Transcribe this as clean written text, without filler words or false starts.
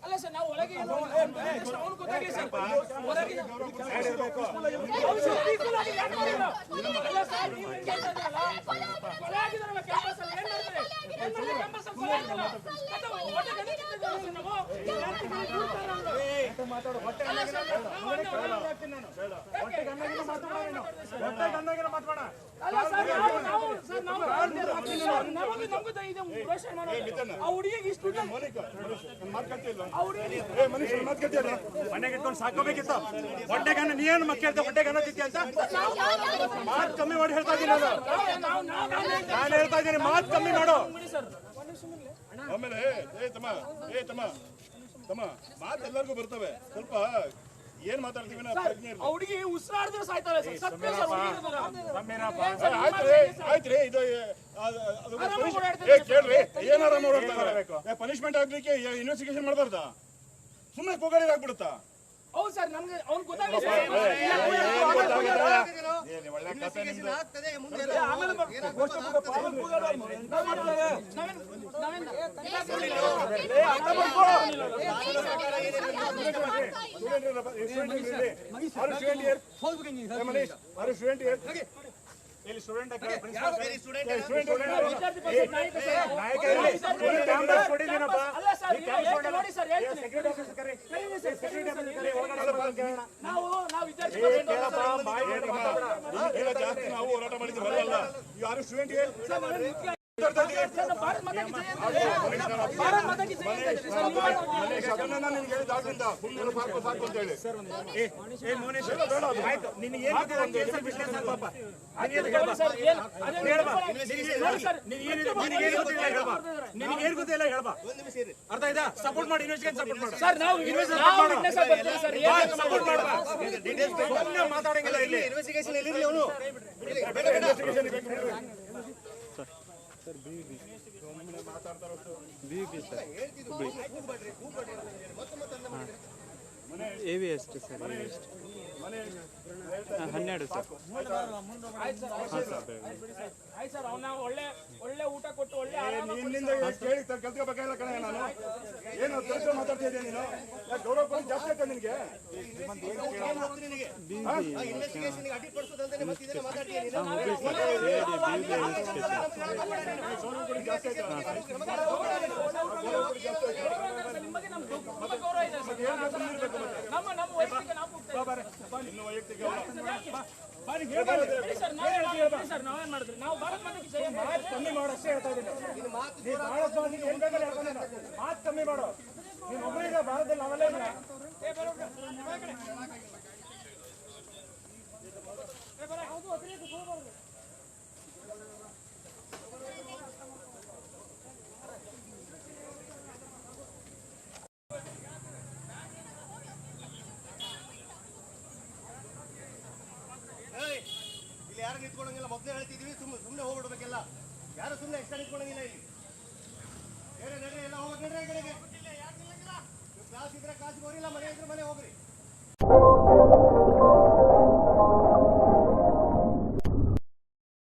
ಅಲ್ಲ ಸರ್ ನಾವು ಒಳಗೆ ಅವನು ಗೊತ್ತಾಗಲಿ ಸರ್ ಮನೆಗೆ ಇಟ್ಕೊಂಡು ಸಾಕೋಬೇಕಿತ್ತು. ಹೊಟ್ಟೆಗನ್ನ ನೀನು ಮಕ್ಕಳ ಹೊಟ್ಟೆಗನ್ನ ತಿಂತಿ ಅಂತ ಮಾತು ಕಮ್ಮಿ ಮಾಡಿ ಹೇಳ್ತಾ ಇದ್ದೀನಿ. ನಾನು ಹೇಳ್ತಾ ಇದ್ದೀನಿ, ಮಾತು ಕಮ್ಮಿ ಮಾಡು. ಆಮೇಲೆ ತಮ್ಮ ಮಾತು ಎಲ್ಲರಿಗೂ ಬರ್ತವೆ. ಸ್ವಲ್ಪ ಏನ್ ಮಾತಾಡ್ತೀವಿ ಹುಡುಗಿ ಉಸಿರಾಡಿದ್ರೆ ಸಾಯ್ತಾರೆ. ಆಯ್ತ್ರಿ, ಇದು ಕೇಳ್ರಿ, ಏನಾರ ಪನಿಷ್ಮೆಂಟ್ ಆಗ್ಲಿಕ್ಕೆ ಇನ್ವೆಸ್ಟಿಗೇಷನ್ ಮಾಡಬಾರ್ದ? ಸುಮ್ಮನೆ ಕೂಗಾಡಿ ಆಗ್ಬಿಡುತ್ತಾ? ಹೌದು ಸರ್, ನಮ್ಗೆ ಅವ್ನು ಗೊತ್ತಾಗಲಿ. ಜಾಸ್ತಿ ನಾವು ಹೋರಾಟ ಮಾಡಿದ್ವಿ ಬರಲ್ಲ. ಯಾರು ಸ್ಟೂಡೆಂಟ್ ಅರ್ಥ ಆಯ್ತಾ? ಸಪೋರ್ಟ್ ಮಾಡಿ, ಇನ್ವೆಸ್ಟಿಗೇಷನ್ ಸಪೋರ್ಟ್ ಮಾಡಿ ಸರ್. ನಾವು ಸಪೋರ್ಟ್ ಮಾಡುವ, ಮಾತಾಡಂಗಿಲ್ಲ ಇಲ್ಲಿ. ಇನ್ವೆಸ್ಟಿಗೇಷನ್ ಎಲ್ಲಿರಲಿ ಅವನು. ಎವಿ ಎಷ್ಟು ಸರ್? 12 ಸರ್. ಆಯ್ತು ಸರ್, ಅವನ ಒಳ್ಳೆ ಊಟ ಕೊಟ್ಟು ಒಳ್ಳೆ ನಿನ್ನಿಂದ ಕೇಳಿ ಕಲ್ತ್ಕೋಬೇಕಾಗಿಲ್ಲ ಕಣ. ನಾನು ಏನು ಕೆಲಸ ಮಾತಾಡ್ತಾ ಇದ್ದೀನಿ, ನೀನು ಗೌರವ ಕೊಡಿ ಜಾಸ್ತಿ ಆಯ್ತಾ ನಿನಗೆ? ಇನ್ನು ವೈಯಕ್ತಿಕ ನಾವೇನ್ ಮಾಡಿದ್ರಿ? ನಾವು ಭಾರತ್ ಮಾತೆಗೆ ಜೈ ಕಮ್ಮಿ ಮಾಡು ಅಷ್ಟೇ ಹೇಳ್ತಾ ಇದ್ದೀನಿ. ಮಾತು ಕಮ್ಮಿ ಮಾಡು. ನೀನು ಒಬ್ಬರಿಗೆ ಭಾರತದಲ್ಲಿ ನಾವೆಲ್ಲ ಇಲ್ಲ. ಇಲ್ಲಿ ಯಾರು ನಿಂತ್ಕೊಳ್ಳಂಗಿಲ್ಲ. ಮೊದಲೇ ಹೇಳ್ತಿದೀವಿ, ಸುಮ್ಮನೆ ಹೋಗ್ಬಿಡ್ಬೇಕೆಲ್ಲ. ಯಾರು ಸುಮ್ಮನೆ ಎಕ್ಸ್ಟ್ರಾ ನಿಂತ್ಕೊಳ್ಳಂಗಿಲ್ಲ ಇಲ್ಲಿ. ಬೇರೆ ನಡ್ರಿ, ಎಲ್ಲ ಹೋಗ್ಬೇಕು. ನಡ್ರಿ ಕಡೆಗೆ. ಕ್ಲಾಸ್ ಇದ್ರೆ ಕ್ಲಾಸ್ಗೆ ಹೋಗಿಲ್ಲ, ಮನೆ ಇದ್ರೆ ಮನೆ ಹೋಗ್ರಿ.